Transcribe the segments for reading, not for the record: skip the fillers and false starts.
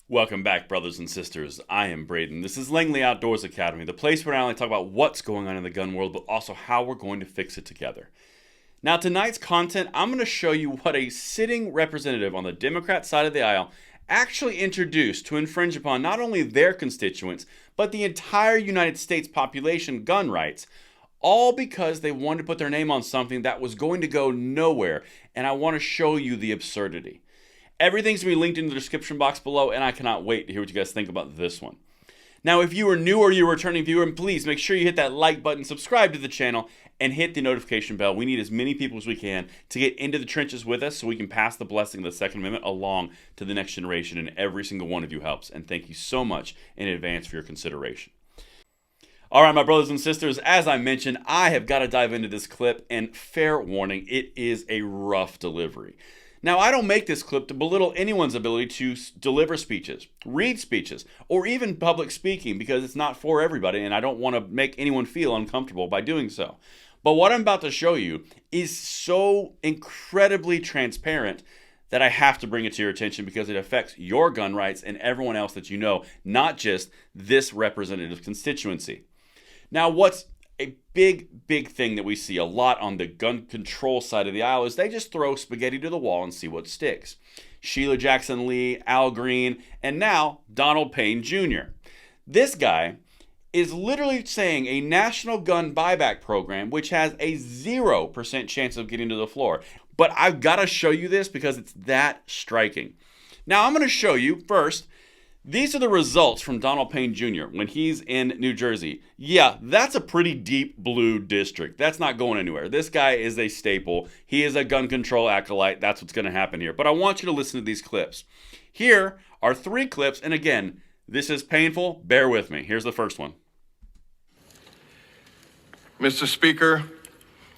Welcome back, brothers and sisters. I am Braden. This is Langley Outdoors Academy, the place where I not only talk about what's going on in the gun world, but also how we're going to fix it together. Now, tonight's content, I'm going to show you what a sitting representative on the Democrat side of the aisle actually introduced to infringe upon not only their constituents, but the entire United States population gun rights, all because they wanted to put their name on something that was going to go nowhere, and I want to show you the absurdity. Everything's going to be linked in the description box below, and I cannot wait to hear what you guys think about this one. Now, if you are new or you're a returning viewer, please make sure you hit that like button, subscribe to the channel, and hit the notification bell. We need as many people as we can to get into the trenches with us so we can pass the blessing of the Second Amendment along to the next generation, and every single one of you helps. And thank you so much in advance for your consideration. All right, my brothers and sisters, as I mentioned, I have got to dive into this clip, and fair warning, it is a rough delivery. Now, I don't make this clip to belittle anyone's ability to deliver speeches, read speeches, or even public speaking, because it's not for everybody, and I don't want to make anyone feel uncomfortable by doing so. But what I'm about to show you is so incredibly transparent that I have to bring it to your attention because it affects your gun rights and everyone else that you know, not just this representative constituency. Now, what's a big thing that we see a lot on the gun control side of the aisle is they just throw spaghetti to the wall and see what sticks. Sheila Jackson Lee, Al Green, and now Donald Payne Jr. This guy is literally saying a national gun buyback program, which has a 0% chance of getting to the floor. But I've got to show you this because it's that striking. Now, I'm going to show you first. These are the results from Donald Payne Jr. when he's in New Jersey. Yeah, that's a pretty deep blue district. That's not going anywhere. This guy is a staple. He is a gun control acolyte. That's what's going to happen here. But I want you to listen to these clips. Here are 3 clips. And again, this is painful. Bear with me. Here's the first one. Mr. Speaker,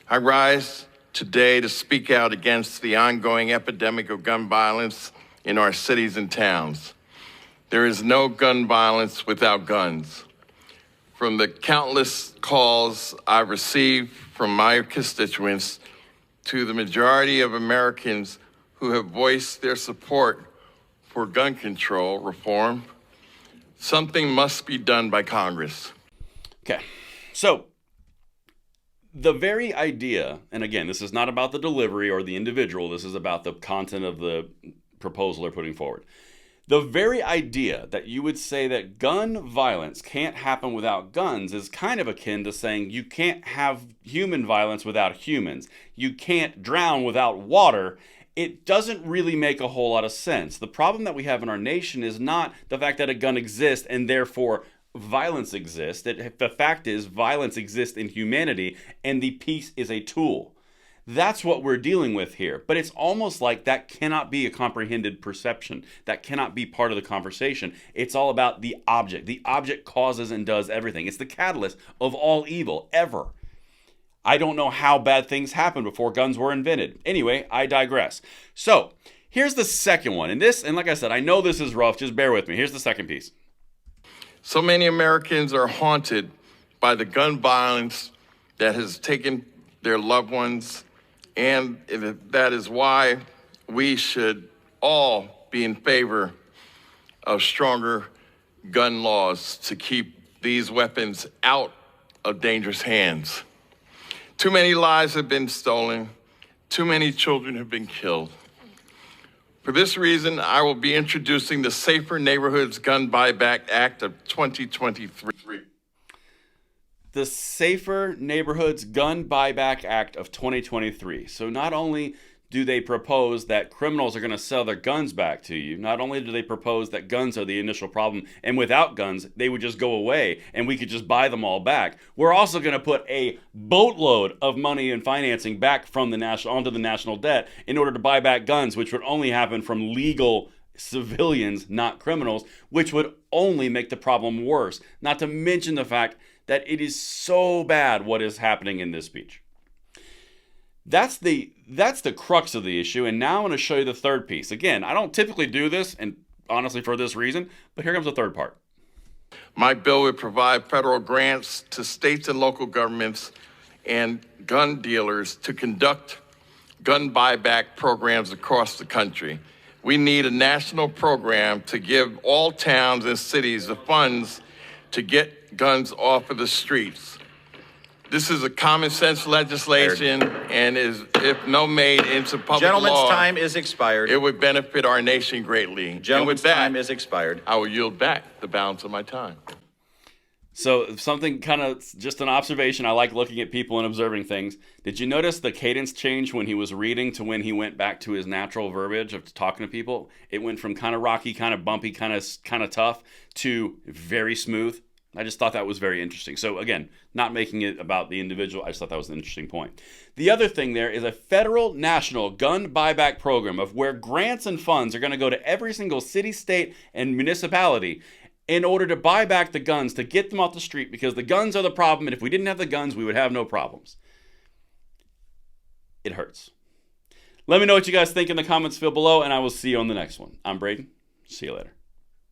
I rise today to speak out against the ongoing epidemic of gun violence in our cities and towns. There is no gun violence without guns. From the countless calls I've received from my constituents to the majority of Americans who have voiced their support for gun control reform, something must be done by Congress. Okay, so the very idea, and again, this is not about the delivery or the individual, this is about the content of the proposal they're putting forward. The very idea that you would say that gun violence can't happen without guns is kind of akin to saying you can't have human violence without humans. You can't drown without water. It doesn't really make a whole lot of sense. The problem that we have in our nation is not the fact that a gun exists and therefore violence exists. The fact is violence exists in humanity and the peace is a tool. That's what we're dealing with here. But it's almost like that cannot be a comprehended perception. That cannot be part of the conversation. It's all about the object. The object causes and does everything. It's the catalyst of all evil, ever. I don't know how bad things happened before guns were invented. Anyway, I digress. So, here's the second one. And like I said, I know this is rough. Just bear with me. Here's the second piece. So many Americans are haunted by the gun violence that has taken their loved ones, and that is why we should all be in favor of stronger gun laws to keep these weapons out of dangerous hands. Too many lives have been stolen. Too many children have been killed. For this reason, I will be introducing the Safer Neighborhoods Gun Buyback Act of 2023. The Safer Neighborhoods Gun Buyback Act of 2023. So not only do they propose that criminals are going to sell their guns back to you, not only do they propose that guns are the initial problem, and without guns, they would just go away and we could just buy them all back. We're also going to put a boatload of money and financing back from the onto the national debt in order to buy back guns, which would only happen from legal civilians, not criminals, which would only make the problem worse. Not to mention the fact that it is so bad what is happening in this speech. That's the crux of the issue, and now I'm going to show you the third piece. Again, I don't typically do this, and honestly for this reason, but here comes the third part. My bill would provide federal grants to states and local governments and gun dealers to conduct gun buyback programs across the country. We need a national program to give all towns and cities the funds to get guns off of the streets. This is a common sense legislation and is, if no made into public Gentleman's law, time is expired. it would benefit our nation greatly. Gentleman's and with that, time is expired. I will yield back the balance of my time. So something kind of, just an observation. I like looking at people and observing things. Did you notice the cadence change when he was reading to when he went back to his natural verbiage of talking to people? It went from kind of rocky, kind of bumpy, kind of tough to very smooth. I just thought that was very interesting. So again, not making it about the individual. I just thought that was an interesting point. The other thing there is a federal national gun buyback program of where grants and funds are going to go to every single city, state, and municipality in order to buy back the guns, to get them off the street, because the guns are the problem. And if we didn't have the guns, we would have no problems. It hurts. Let me know what you guys think in the comments below, and I will see you on the next one. I'm Braden. See you later.